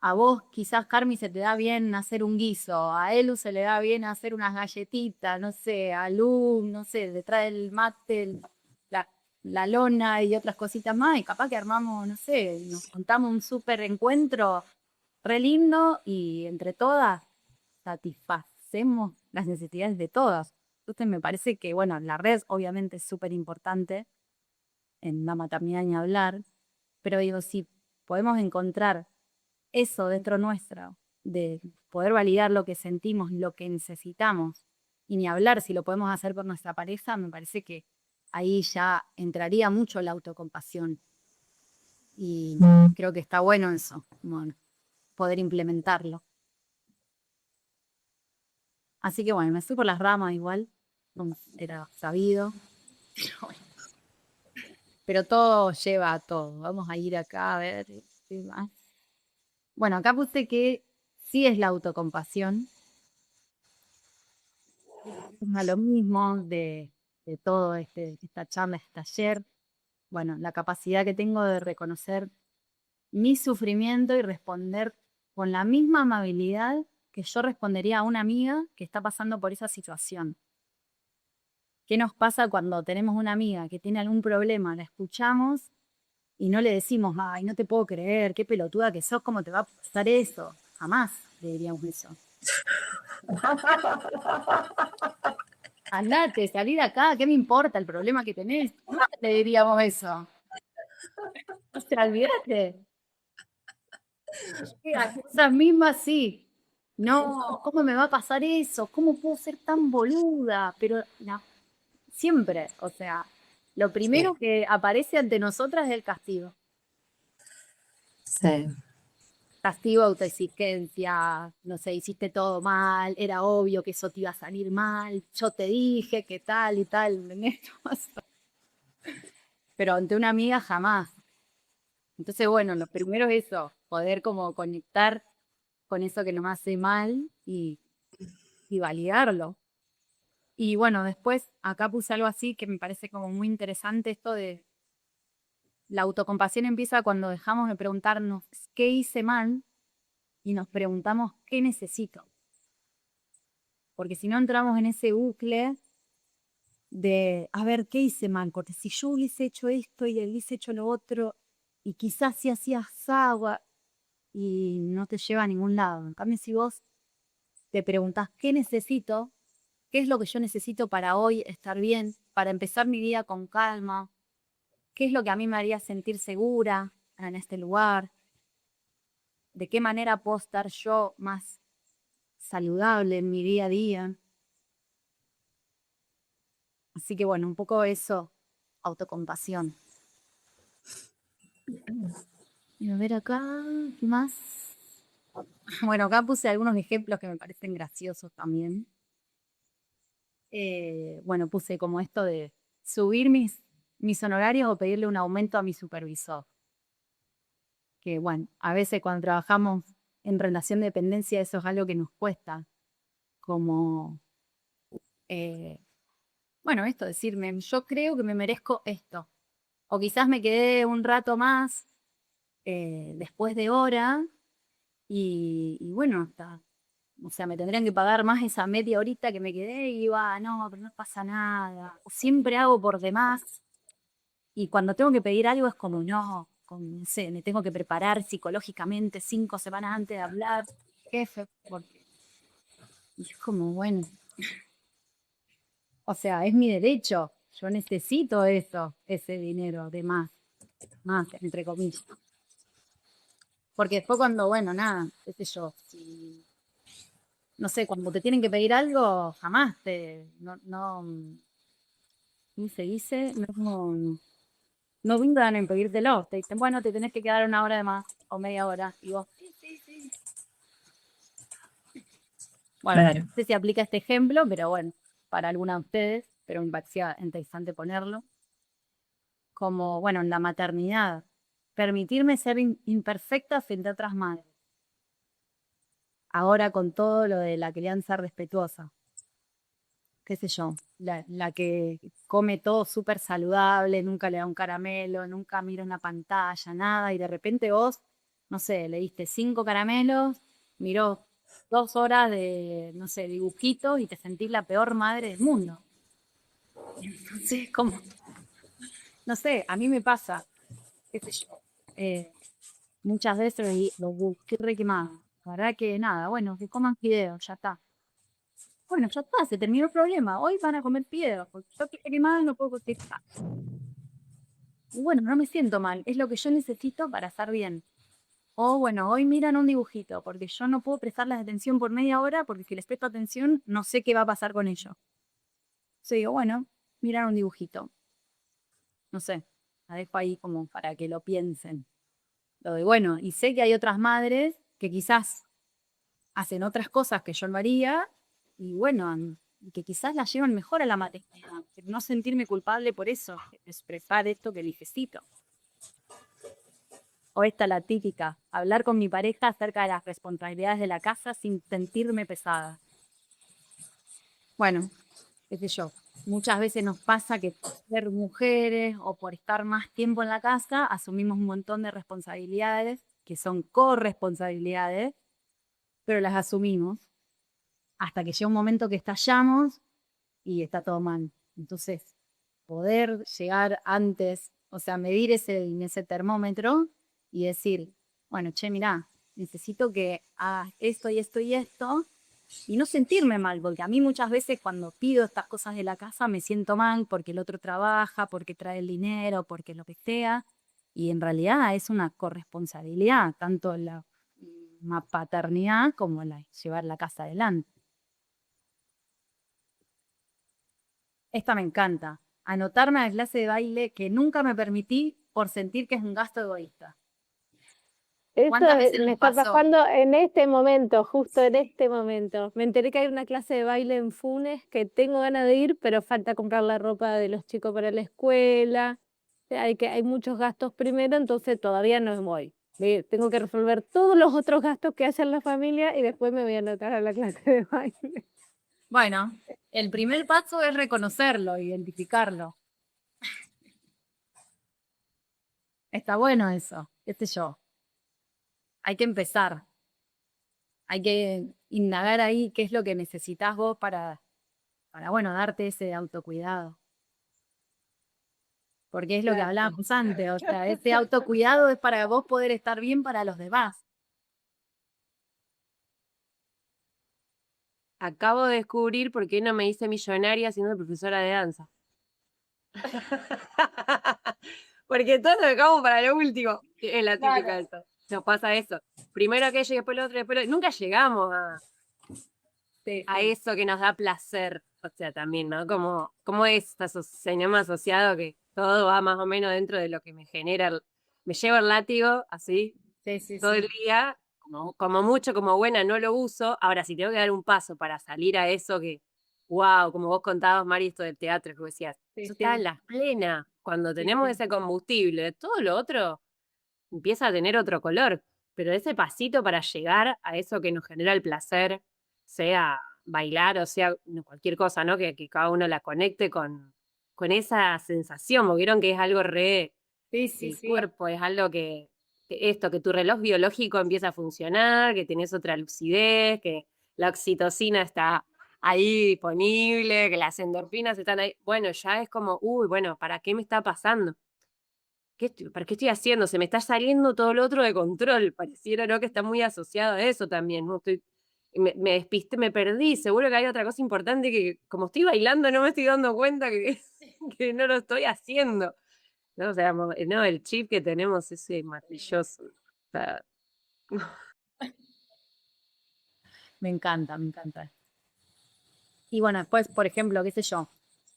S1: A vos quizás, Carmi, se te da bien hacer un guiso, a Elu se le da bien hacer unas galletitas, no sé, a Lu, no sé, detrás del mate, la, la lona y otras cositas más, y capaz que armamos, no sé, nos contamos un súper encuentro re lindo y entre todas satisfacemos las necesidades de todas. Entonces me parece que, bueno, la red obviamente es súper importante, en Mama también ni hablar, pero digo, si podemos encontrar eso dentro nuestro, de poder validar lo que sentimos, lo que necesitamos, y ni hablar si lo podemos hacer por nuestra pareja, me parece que ahí ya entraría mucho la autocompasión. Y creo que está bueno eso, como poder implementarlo. Así que bueno, me fui por las ramas igual, como era sabido. Pero todo lleva a todo. Vamos a ir acá a ver qué más. Bueno, acá puse que sí es la autocompasión, a lo mismo de todo esta charla, este taller. Bueno, la capacidad que tengo de reconocer mi sufrimiento y responder con la misma amabilidad que yo respondería a una amiga que está pasando por esa situación. ¿Qué nos pasa cuando tenemos una amiga que tiene algún problema? La escuchamos y no le decimos, ay, no te puedo creer, qué pelotuda que sos, ¿cómo te va a pasar eso? Jamás le diríamos eso. Andate, salí de acá, ¿qué me importa el problema que tenés? No le diríamos eso. O sea, olvídate. A cosas mismas sí. No, ¿cómo me va a pasar eso? ¿Cómo puedo ser tan boluda? Pero no, siempre, o sea, lo primero
S3: Sí,
S1: que aparece ante nosotras es el castigo.
S3: sí.
S1: Castigo, autoexigencia, no sé, hiciste todo mal, era obvio que eso te iba a salir mal, yo te dije que tal y tal, ¿entendés? Pero ante una amiga jamás. Entonces, bueno, lo primero es eso, poder como conectar con eso que nos hace mal y validarlo. Y bueno, después acá puse algo así que me parece como muy interesante, esto de la autocompasión empieza cuando dejamos de preguntarnos qué hice mal y nos preguntamos qué necesito. Porque si no entramos en ese bucle de, a ver, ¿qué hice mal? Porque si yo hubiese hecho esto y él hubiese hecho lo otro, y quizás si hacías agua y no te lleva a ningún lado. En cambio, si vos te preguntás, ¿qué necesito? ¿Qué es lo que yo necesito para hoy estar bien? Para empezar mi día con calma. ¿Qué es lo que a mí me haría sentir segura en este lugar? ¿De qué manera puedo estar yo más saludable en mi día a día? Así que bueno, un poco eso, autocompasión. Y a ver acá, ¿qué más? Bueno, acá puse algunos ejemplos que me parecen graciosos también. Bueno, puse como esto de subir mis honorarios o pedirle un aumento a mi supervisor. Que bueno, a veces cuando trabajamos en relación de dependencia eso es algo que nos cuesta, como, eh, bueno, esto, decirme, yo creo que me merezco esto. O quizás me quedé un rato más después de hora y bueno, hasta, o sea, me tendrían que pagar más esa media horita que me quedé y va, no, pero no pasa nada. O siempre hago por demás y cuando tengo que pedir algo es como, no. no sé, me tengo que preparar psicológicamente 5 semanas antes de hablar, jefe, porque y es como, bueno, o sea, es mi derecho, yo necesito eso, ese dinero de más, entre comillas. Porque después cuando, bueno, nada, qué sé yo, si, no sé, cuando te tienen que pedir algo, jamás ¿cómo se dice? No brindan en pedírtelo, te dicen, bueno, te tenés que quedar 1 hora de más, o media hora, y vos, sí. Bueno,
S5: Claro.
S1: no sé si aplica este ejemplo, pero bueno, para alguna de ustedes, pero me parecía interesante ponerlo. Como, bueno, en la maternidad, permitirme ser imperfecta frente a otras madres. Ahora con todo lo de la crianza respetuosa, qué sé yo, la que come todo súper saludable, nunca le da un caramelo, nunca mira una pantalla, nada, y de repente vos, no sé, le diste 5 caramelos, miró 2 horas de, no sé, dibujitos y te sentís la peor madre del mundo. Entonces, como, no sé, a mí me pasa, qué sé yo, muchas veces los busqué re quemados. La verdad que nada, bueno, que coman fideos, ya está. Bueno, ya está, se terminó el problema. Hoy van a comer fideos, porque yo estoy quemada no puedo contestar. Y bueno, no me siento mal, es lo que yo necesito para estar bien. O bueno, hoy miran un dibujito, porque yo no puedo prestarles atención por media hora, porque si les presto atención, no sé qué va a pasar con ellos. Entonces digo, bueno, miran un dibujito. No sé, la dejo ahí como para que lo piensen. Lo de bueno, y sé que hay otras madres que quizás hacen otras cosas que yo no haría, y bueno, que quizás la llevan mejor a la maternidad. No sentirme culpable por eso, expresar esto que necesito. O esta la típica, hablar con mi pareja acerca de las responsabilidades de la casa sin sentirme pesada. Bueno, qué sé yo, muchas veces nos pasa que por ser mujeres o por estar más tiempo en la casa, asumimos un montón de responsabilidades que son corresponsabilidades, pero las asumimos hasta que llega un momento que estallamos y está todo mal. Entonces, poder llegar antes, o sea, medir en ese termómetro y decir, bueno, che, mirá, necesito que hagas esto y esto y esto, y no sentirme mal, porque a mí muchas veces cuando pido estas cosas de la casa me siento mal porque el otro trabaja, porque trae el dinero, porque lo que sea, y en realidad es una corresponsabilidad, tanto la paternidad como llevar la casa adelante. Esta me encanta. Anotarme a la clase de baile que nunca me permití por sentir que es un gasto egoísta.
S6: Eso
S1: ¿Cuántas veces
S6: me
S1: nos
S6: está
S1: pasó?
S6: pasando en este momento, justo en este momento. Me enteré que hay una clase de baile en Funes que tengo ganas de ir, pero falta comprar la ropa de los chicos para la escuela. Hay muchos gastos primero, entonces todavía no voy. Tengo que resolver todos los otros gastos que hace la familia y después me voy a anotar a la clase de baile.
S1: Bueno, el primer paso es reconocerlo, identificarlo. Está bueno eso, qué sé yo. Hay que empezar. Hay que indagar ahí qué es lo que necesitas vos para bueno, darte ese autocuidado. Porque es lo que hablábamos antes, o sea, ese autocuidado es para vos poder estar bien para los demás.
S3: Acabo de descubrir por qué no me hice millonaria siendo profesora de danza. Porque todo lo dejamos para lo último. Es la típica esto. Nos pasa eso. Primero aquello y después lo otro, y después lo... Nunca llegamos a eso que nos da placer. O sea, también, ¿no? Como es este cinema asociado que todo va más o menos dentro de lo que me genera. Me llevo el látigo así todo el día. Como mucho, como buena, no lo uso. Ahora, si tengo que dar un paso para salir a eso que, wow, como vos contabas, Mari, esto del teatro, que vos decías, eso está en las plenas. Cuando tenemos ese combustible, todo lo otro empieza a tener otro color. Pero ese pasito para llegar a eso que nos genera el placer, sea bailar o sea cualquier cosa, ¿no? Que cada uno la conecte con esa sensación, porque vieron que es algo re del cuerpo, es algo que tu reloj biológico empieza a funcionar, que tenés otra lucidez, que la oxitocina está ahí disponible, que las endorfinas están ahí. Bueno, ya es como, uy, bueno, ¿para qué me está pasando? ¿para qué estoy haciendo? Se me está saliendo todo lo otro de control. Pareciera, ¿no? Que está muy asociado a eso también, ¿no? Me despisté, me perdí. Seguro que hay otra cosa importante que, como estoy bailando, no me estoy dando cuenta que, que no lo estoy haciendo. ¿No? O sea, no, el chip que tenemos es maravilloso. O sea,
S1: Me encanta, me encanta. Y bueno, después, por ejemplo, qué sé yo,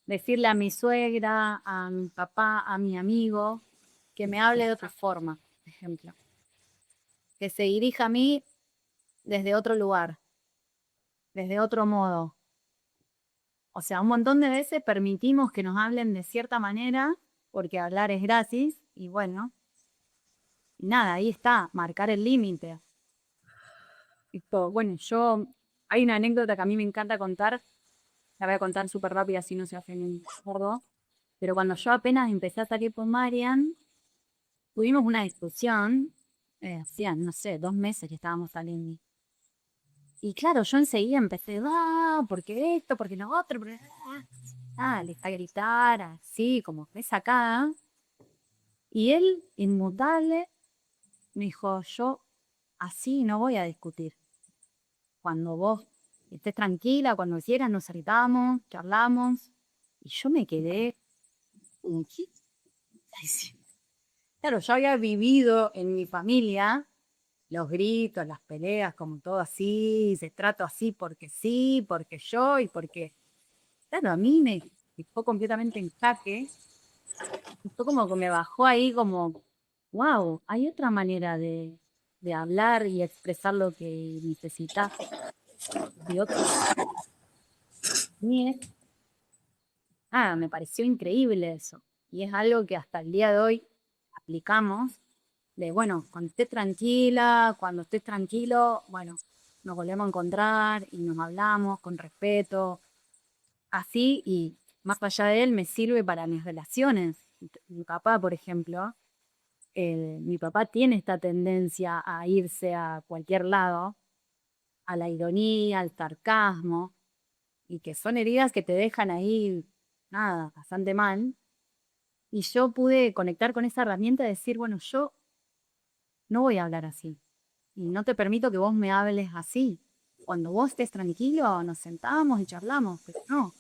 S1: decirle a mi suegra, a mi papá, a mi amigo, que me hable de otra forma, por ejemplo. Que se dirija a mí desde otro lugar, desde otro modo. O sea, un montón de veces permitimos que nos hablen de cierta manera, porque hablar es gratis, y bueno, nada, ahí está, marcar el límite. Bueno, hay una anécdota que a mí me encanta contar, la voy a contar súper rápida, así no se hace un gordo. Pero cuando yo apenas empecé a salir con Marian, tuvimos una discusión, hacía, no sé, 2 meses que estábamos saliendo. Y claro, yo enseguida empecé, porque esto, porque lo otro, le está a gritar, así, como resacada. Y él, inmutable, me dijo, yo así no voy a discutir. Cuando vos estés tranquila, cuando quieras, nos sentamos, charlamos. Y yo me quedé, ¿qué está diciendo? Claro, yo había vivido en mi familia los gritos, las peleas, como todo así, se trato así porque sí, porque yo y porque, claro, a mí me dejó completamente en jaque. Y fue como que me bajó ahí como, wow, hay otra manera de hablar y expresar lo que necesitas de otro. Me pareció increíble eso. Y es algo que hasta el día de hoy aplicamos, de bueno, cuando estés tranquila, cuando estés tranquilo, bueno, nos volvemos a encontrar y nos hablamos con respeto, así, y más allá de él me sirve para mis relaciones. Mi papá, por ejemplo, mi papá tiene esta tendencia a irse a cualquier lado, a la ironía, al sarcasmo, y que son heridas que te dejan ahí, nada, bastante mal. Y yo pude conectar con esa herramienta y decir, bueno, yo no voy a hablar así. Y no te permito que vos me hables así. Cuando vos estés tranquilo, nos sentamos y charlamos, pero no.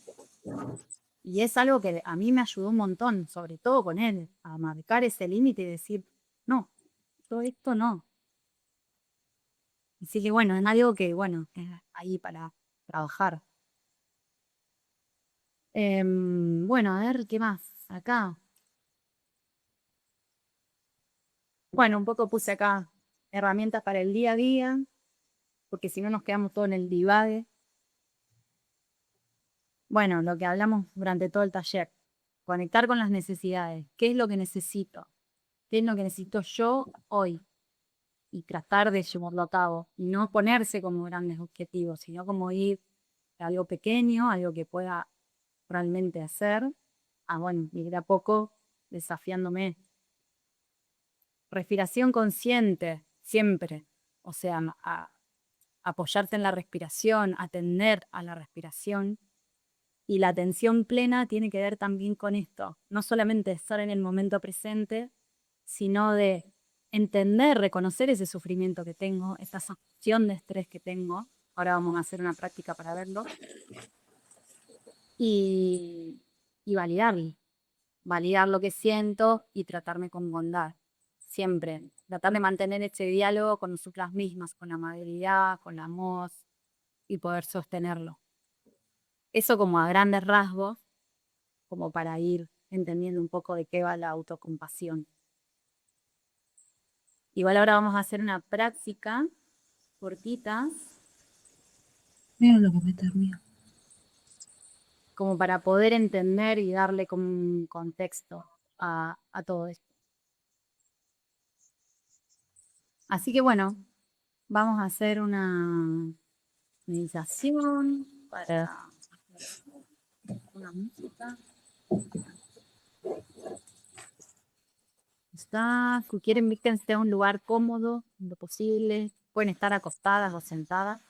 S1: Y es algo que a mí me ayudó un montón, sobre todo con él, a marcar ese límite y decir, no, todo esto no. Así que bueno, es algo que, bueno, es ahí para trabajar. Bueno, a ver, ¿qué más? Acá. Bueno, un poco puse acá herramientas para el día a día, porque si no nos quedamos todo en el divague. Bueno, lo que hablamos durante todo el taller, conectar con las necesidades. ¿Qué es lo que necesito? ¿Qué es lo que necesito yo hoy? Y tratar de llevarlo a cabo. Y no ponerse como grandes objetivos, sino como ir a algo pequeño, algo que pueda realmente hacer. Bueno, ir de a poco desafiándome. Respiración consciente, siempre. O sea, apoyarte en la respiración, atender a la respiración. Y la atención plena tiene que ver también con esto, no solamente estar en el momento presente, sino de entender, reconocer ese sufrimiento que tengo, esa sensación de estrés que tengo. Ahora vamos a hacer una práctica para verlo. Y validar lo que siento y tratarme con bondad. Siempre, tratar de mantener ese diálogo con nosotras mismas, con amabilidad, con amor y poder sostenerlo. Eso como a grandes rasgos, como para ir entendiendo un poco de qué va la autocompasión. Igual ahora vamos a hacer una práctica cortitas.
S2: Mira lo que me termino.
S1: Como para poder entender y darle como un contexto a todo esto. Así que bueno, vamos a hacer una meditación para una música. Si quieren, vístanse a un lugar cómodo, lo posible. Pueden estar acostadas o sentadas.